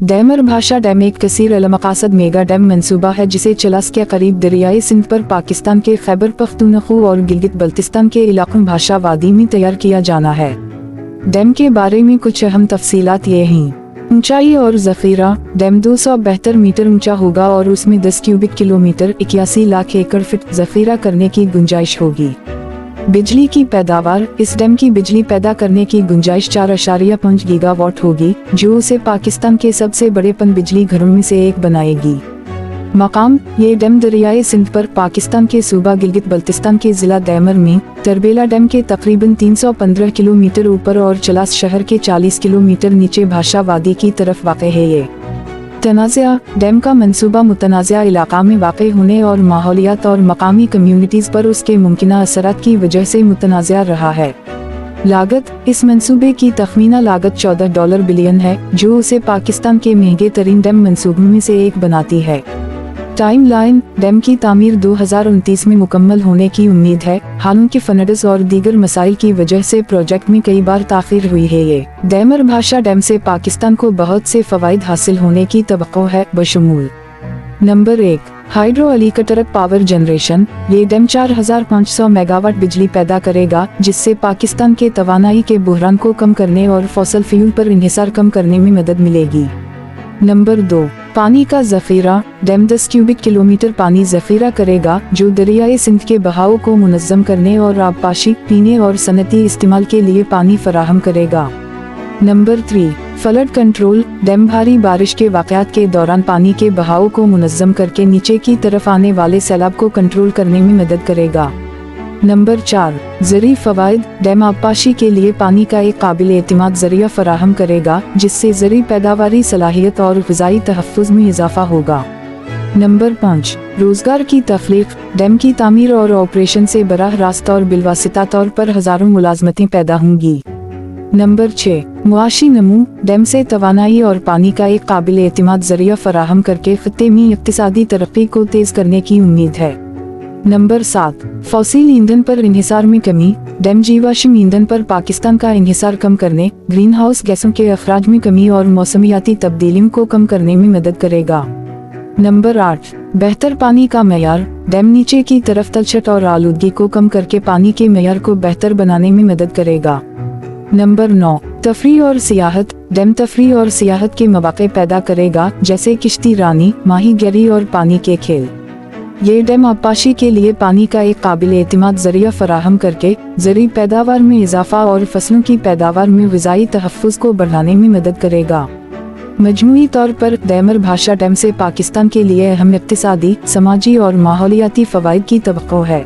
दैमर भाषा डैम एक कसीर अलमकासद mega dam मंसूबा है जिसे चलास के करीब दरियाई सिंध पर पाकिस्तान के खैबर पख्तूनख्वा और गिलगित बल्तिस्तान के इलाकों भाषा वादी में तैयार किया जाना है। डैम के बारे में कुछ अहम तफसीलात ये हैं। ऊंचाई और ज़ख़ीरा। डैम 272 मीटर ऊंचा होगा और उसमें 10 क्यूबिक किलोमीटर 81 लाख एकड़ फीट ज़ख़ीरा करने की गुंजाइश होगी। बिजली की पैदावार। इस डैम की बिजली पैदा करने की गुंजाइश 4.5 गीगावाट होगी, जो उसे पाकिस्तान के सबसे बड़े पन बिजली घरों में से एक बनाएगी। मकाम। ये डैम दरियाए सिंध पर पाकिस्तान के सूबा गिलगित बल्तिस्तान के जिला दैमर में तरबेला डैम के तकरीबन 315 किलोमीटर ऊपर और चलास शहर के 40 किलोमीटर नीचे भाषा वादी की तरफ वाक़ है। ये तनाज़ा। डैम का मंसूबा मुतनाज़ा इलाका में वाक़ होने और माहौलियात और मकामी कम्युनिटीज़ पर उसके मुमकिना असरात की वजह से मुतनाज़ा रहा है। लागत। इस मंसूबे की तखमीना लागत $14 बिलियन है, जो उसे पाकिस्तान के महंगे तरीन डैम मंसूबों में से एक बनाती है। Time line. डैम की तामीर 2029 में मुकम्मल होने की उम्मीद है, हालांकि फंड्स और दीगर मसाइल की वजह से प्रोजेक्ट में कई बार ताख़ीर हुई है। ये दैमर भाषा डैम से पाकिस्तान को बहुत से फ़वाइद हासिल होने की तवक्को है, बशमूल number 1 hydro electric power generation. ये डैम 4500 मेगावाट बिजली पैदा करेगा, जिससे पाकिस्तान के तवानाई के बहरान को कम करने और फॉसल फ्यूल पर इन्हिसार कम करने में मदद मिलेगी। नंबर 2 पानी का ज़ख़ीरा। डैम 10 क्यूबिक किलोमीटर पानी ज़ख़ीरा करेगा, जो दरियाए सिंध के बहाव को मुनज़्ज़म करने और आबपाशी, पीने और सनती इस्तेमाल के लिए पानी फराहम करेगा। Number 3 flood control. डैम भारी बारिश के वाक़यात के दौरान पानी के बहाव को मुनज़्ज़म करके नीचे की तरफ आने वाले सैलाब को कंट्रोल करने में मदद करेगा। नंबर 4 ज़री फ़वाइद। डैम आबपाशी के लिए पानी का एक काबिल एतमाद ज़रिया फराहम करेगा, जिससे ज़री पैदावारी सलाहियत और ग़िज़ाई तहफ़्फ़ुज़ में इजाफ़ा होगा। नंबर 5 रोज़गार की तख्लीक़। डैम की तामीर और ऑपरेशन से बराह रास्त और बिलवासिता तौर पर हज़ारों मुलाज़मतें पैदा होंगी। नंबर 6 मुआशी नमू। डैम से तवानाई और पानी का एक काबिल एतमाद ज़रिया फराहम करके ख़ित्ते में इक़्तिसादी तरक्की को तेज़ करने की उम्मीद है। नंबर 7 फॉसिल ईंधन पर इन्हिसार में कमी। डैम जीवाश्म ईंधन पर पाकिस्तान का इन्हिसार कम करने, ग्रीन हाउस गैसों के अखराज में कमी और मौसमियाती तब्दीलियों को कम करने में मदद करेगा। नंबर 8 बेहतर पानी का मेयार। डैम नीचे की तरफ तलछट और आलूदगी को कम करके पानी के मेयार को बेहतर बनाने में मदद करेगा। नंबर 9 तफरीह और सियाहत। डैम तफरीह और सियाहत के मौक़े पैदा करेगा, जैसे किश्ती रानी, माहीगीरी और पानी के खेल। ये डैम आबपाशी के लिए पानी का एक काबिल एतमाद ज़रिया फराहम करके ज़री पैदावार में इजाफा और फसलों की पैदावार में ग़िज़ाई तहफ़्फ़ुज़ को बढ़ाने में मदद करेगा। मजमूई तौर पर दैमर भाषा डैम से पाकिस्तान के लिए अहम इक़्तिसादी, समाजी और माहौलियाती फ़वाइद की तवक्को है।